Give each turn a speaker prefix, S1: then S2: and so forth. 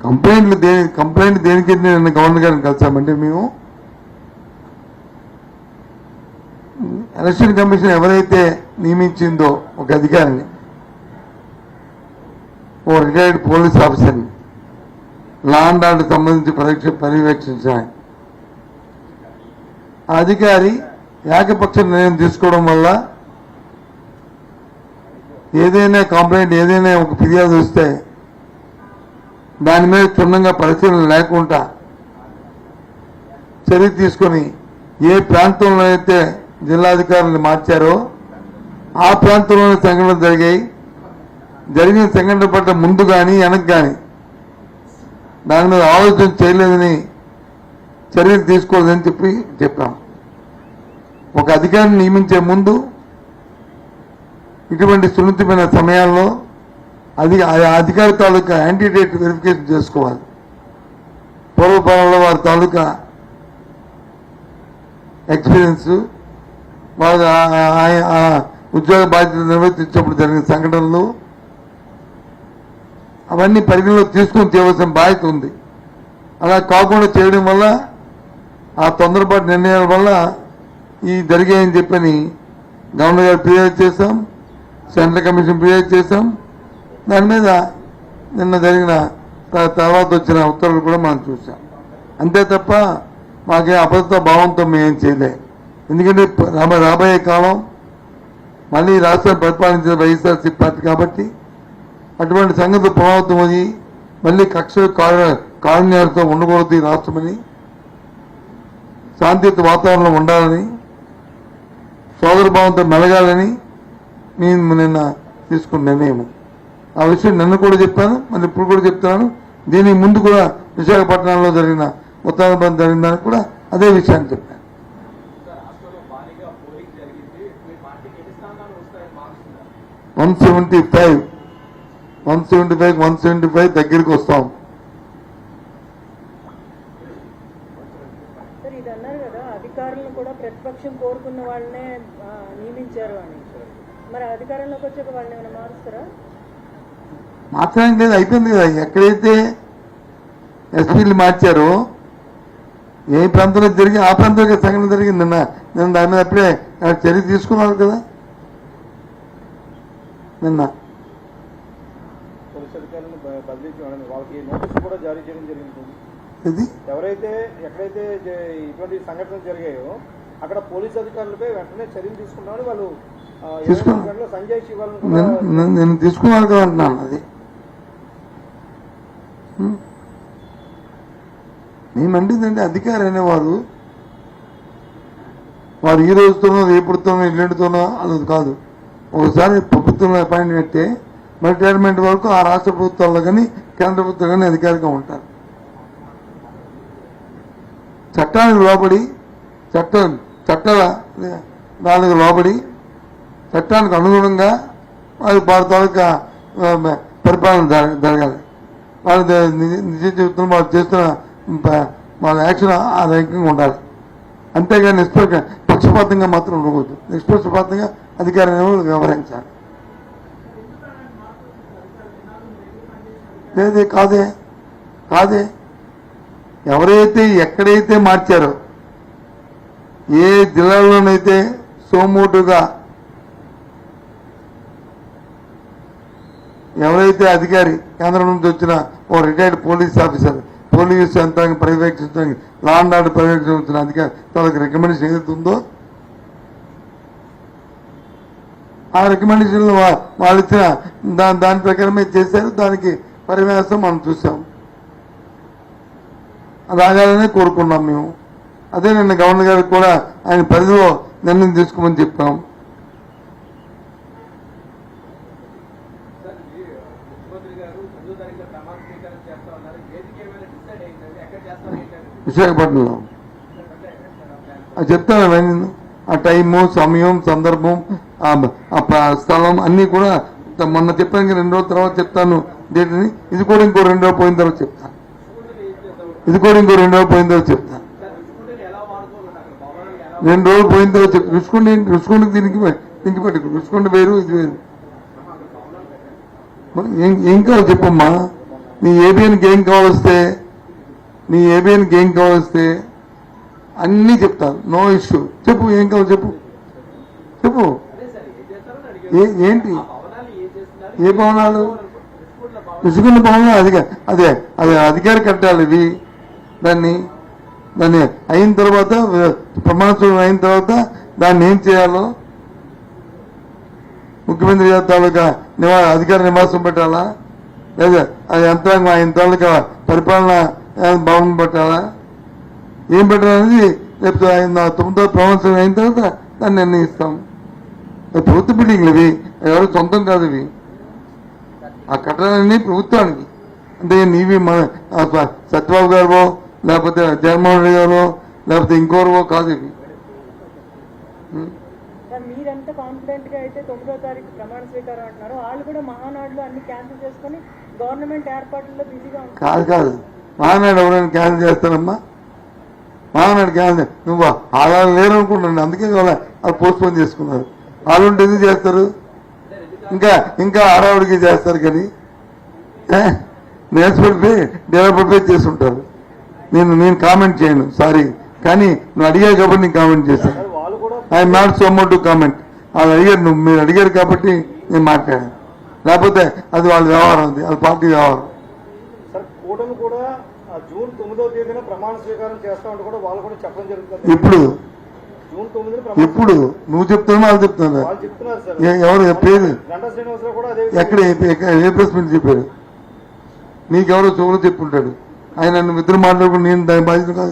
S1: Complaint దేనికి నిన్న governor గారిని కలిసామంటే మేము ఎలక్షన్ కమిషన్ ఎవరైతే నియమించిందో ఒక అధికారిని, ఓ రిటైర్డ్ పోలీస్ ఆఫీసర్ని లా అండ్ ఆర్డర్ సంబంధించి పర్యవేక్షించాలి. ఆ అధికారి ఏకపక్ష నిర్ణయం తీసుకోవడం వల్ల ఏదైనా కంప్లైంట్, ఏదైనా ఒక ఫిర్యాదు వస్తే దాని మీద క్షుణ్ణంగా పరిశీలన లేకుండా చర్య తీసుకొని ఏ ప్రాంతంలో అయితే జిల్లాధికారులను మార్చారో ఆ ప్రాంతంలోని సంఘటనలు జరిగాయి. జరిగిన సంఘటన పట్ల ముందు కానీ వెనక్కి కానీ దాని మీద ఆలోచన చేయలేదని, చర్యలు తీసుకోలేదని చెప్పాం. ఒక అధికారిని నియమించే ముందు ఇటువంటి సున్నితమైన సమయాల్లో అధికారి తాలూకా యాంటీడేట్ వెరిఫికేషన్ చేసుకోవాలి. పూర్వకాలంలో వారి తాలూకా ఎక్స్పీరియన్స్, వారు ఉద్యోగ బాధ్యతలు నిర్వర్తించినప్పుడు జరిగిన సంఘటనలు అవన్నీ పరిగణలో తీసుకొని చేయవలసిన బాధ్యత ఉంది. అలా కాకుండా చేయడం వల్ల, ఆ తొందరపాటు నిర్ణయాల వల్ల ఈ జరిగాయని చెప్పని గవర్నర్ గారు ఫిర్యాదు చేశాం, సెంట్రల్ కమిషన్ ఫిర్యాదు చేశాం. దాని మీద నిన్న జరిగిన తర్వాత వచ్చిన ఉత్తర్వులు కూడా మనం చూసాం. అంతే తప్ప మాకే అభద్రతా భావంతో మేమేం చేయలే. ఎందుకంటే రాబోయే కాలం మళ్ళీ రాష్ట్రాన్ని పరిపాలించిన వైఎస్ఆర్సీపీ పార్టీ కాబట్టి అటువంటి సంగతి ప్రభావితం అయ్యి మళ్ళీ కక్ష కారుణ్యాలతో ఉండకూడదు ఈ రాష్ట్రమని, శాంతియుత వాతావరణంలో ఉండాలని, సోదర భావంతో మెలగాలని నేను నిన్న తీసుకున్న నిర్ణయం. ఆ విషయం నిన్న కూడా చెప్పాను, మళ్ళీ ఇప్పుడు కూడా చెప్తున్నాను. దీనికి ముందు కూడా విశాఖపట్నంలో జరిగిన ఉత్తరాంధ్ర జరిగిన దానికి కూడా అదే విషయాన్ని చెప్పాను. 175 దగ్గరికి వస్తాం.
S2: ఇది అన్నారు కదా, అధికారులను కూడా ప్రతిపక్షం కోరుకున్న వాళ్ళనే నియమించారు అని. మరి అధికారంలోకి వచ్చాక వాళ్ళని ఏమైనా మారుస్తారా?
S1: మార్చడానికి లేదు, అయిపోయింది కదా. ఎక్కడైతే ఎస్పీలు మార్చారో, ఏ ప్రాంతంలో జరిగి ఆ ప్రాంతంలో సంఘటన జరిగింది. నిన్న దాని మీద అప్పుడే చర్య తీసుకున్నారు కదా. నిన్న
S3: ఎవరైతే ఎక్కడైతే ఇటువంటి సంఘటనలు జరిగాయో అక్కడ పోలీసు అధికారులపై వెంటనే చర్యలు తీసుకున్నామని వాళ్ళు సంజయ్ శివాల్
S1: నేను తీసుకున్నాను కదా అంటున్నాను. అది మేమంటుందంటే అధికారి అనేవారు వారు ఈ రోజుతోనో రేపుడుతోనో ఇల్లుతోనో అది కాదు. ఒకసారి ప్రభుత్వంలో అపాయింట్మెంట్ అయితే రిటైర్మెంట్ వరకు ఆ రాష్ట్ర ప్రభుత్వాల్లో కానీ కేంద్ర ప్రభుత్వం కానీ అధికారిగా ఉంటారు. చట్టానికి లోబడి చట్టాల దానికి లోబడి చట్టానికి అనుగుణంగా వారి తాలూకా పరిపాలన జరగాలి. వాళ్ళ నిజ జీవితంలో వాళ్ళు చేస్తున్న వాళ్ళ యాక్షన్ ఆ రకంగా ఉండాలి. అంతేగాని పక్షపాతంగా మాత్రం ఉండకూడదు. నిష్పక్షపాతంగా అధికారులు వ్యవహరించాలి. లేదే కాదే ఎవరైతే ఎక్కడైతే మార్చారో, ఏ జిల్లాలోనైతే సోమోటుగా ఎవరైతే అధికారి కేంద్రం నుంచి వచ్చిన ఓ రిటైర్డ్ పోలీస్ ఆఫీసర్, పోలీసు యంత్రాంగం పర్యవేక్షించడానికి, లా అండ్ ఆర్డర్ పర్యవేక్షించిన అధికారి వాళ్ళకి రికమెండేషన్ ఏదైతే ఉందో ఆ రికమెండేషన్లు వాళ్ళు ఇచ్చిన దాని ప్రకారమే చేశారు. దానికి పరివేశం మనం చూసాం. రాగాలనే కోరుకున్నాం మేము. అదే నిన్న గవర్నర్ గారికి కూడా ఆయన పరిధిలో నిర్ణయం తీసుకోమని చెప్పాం. విశాఖపట్నంలో అది చెప్తాను. అవన్నీ ఆ టైము, సమయం, సందర్భం, ఆ స్థలం అన్నీ కూడా మొన్న చెప్పాను. 2 రోజుల తర్వాత చెప్తాను డేట్ని. ఇది కూడా ఇంకో 2 రోజులు పోయిన తర్వాత చెప్తాను. చెప్తాను 2 రోజులు పోయిన తర్వాత రుచుకుంటే దీనికి పట్టుకు రుచుకుంటే వేరు, ఇది వేరు. ఏం కావాలి చెప్పమ్మా. నీ ఏబిఎన్కి ఏం కావలిస్తే అన్నీ చెప్తాను, నో ఇష్యూ. చెప్పు ఏం కావాలి చెప్పు ఏంటి ఏ భవనాలు? విసుగున్న భవనాలు అదే అధికారి కట్టాలి ఇవి. దాన్ని అయిన తర్వాత ప్రమాణ స్వీకారం అయిన తర్వాత దాన్ని ఏం చేయాలో ముఖ్యమంత్రి గారి తాలూకా అధికార నివాసం పెట్టాలా, లేదా అది యంత్రాంగం ఆయన తాలూకా పరిపాలన భవనం పెట్టాలా, ఏం పెట్టాలనేది రేపు ఆయన 9వ ప్రమాణ స్వీకారం అయిన తర్వాత దాన్ని నిర్ణయిస్తాం. ప్రభుత్వ బిల్డింగ్లు ఇవి, ఎవరు సొంతం కాదు ఇవి. ఆ కట్టడాలన్నీ ప్రభుత్వానికి. అంటే నీవి మన సత్యబాబు గారు లేకపోతే జగన్మోహన్ రెడ్డి గారు లేకపోతే ఇంకోరవో కాదు ఇవి.
S2: సార్ మీరెంత కాన్ఫిడెంట్ గా అయితే 9వ తారీఖు ప్రమాణ స్వీకారం అంటున్నారు, వాళ్ళు కూడా మహానాడులో అన్ని క్యాన్సిల్ చేసుకుని గవర్నమెంట్ ఏర్పాట్లలో బిజీగా ఉంటారు.
S1: కాదు మహానాడు ఎవరైనా క్యాన్సిల్ చేస్తారమ్మా? మహానాడు క్యాన్సిల్ నువ్వు ఆధారం లేరు అనుకుంటున్నాను, అందుకే వాళ్ళు పోస్ట్ పోన్ చేసుకున్నారు. వాళ్ళు ఉంటే ఎందుకు చేస్తారు? ఇంకా ఆడవాడికి చేస్తారు కానీ నేర్చుకుంటే డెవలప్మెంట్ చేస్తుంటారు. నేను కామెంట్ చేయను, సారీ, కానీ నువ్వు అడిగావు కాబట్టి నేను కామెంట్ చేశాను.
S3: వాళ్ళు కూడా
S1: I'm not so more to comment. వాళ్ళు అడిగారు, మీరు అడిగారు కాబట్టి నేను మాట్లాడాను. లేకపోతే అది వాళ్ళ వ్యవహారం, అది వాళ్ళ పార్టీ వ్యవహారం.
S3: సార్ కూటమి కూడా జూన్ 9వ తేదీన ప్రమాణ స్వీకారం చేస్తామంటే కూడా వాళ్ళు కూడా చెప్పడం జరుగుతుంది.
S1: ఇప్పుడు
S3: జూన్ 9న
S1: ఇప్పుడు నువ్వు చెప్తున్నా వాళ్ళు చెప్తున్నా?
S3: వాళ్ళు చెప్తున్నారు సార్.
S1: ఎవరు పేరు
S3: గంటా శ్రీనివాసరావు కూడా అదే
S1: ఎక్కడ ఏ ప్రెస్ మీట్ చెప్పారు? నీకెవరో చెవులు చెప్పుంటాడు. ఆయన నన్ను ఇద్దరు మాట్లాడుకుని నేను దాని బాధ్యత కాదు.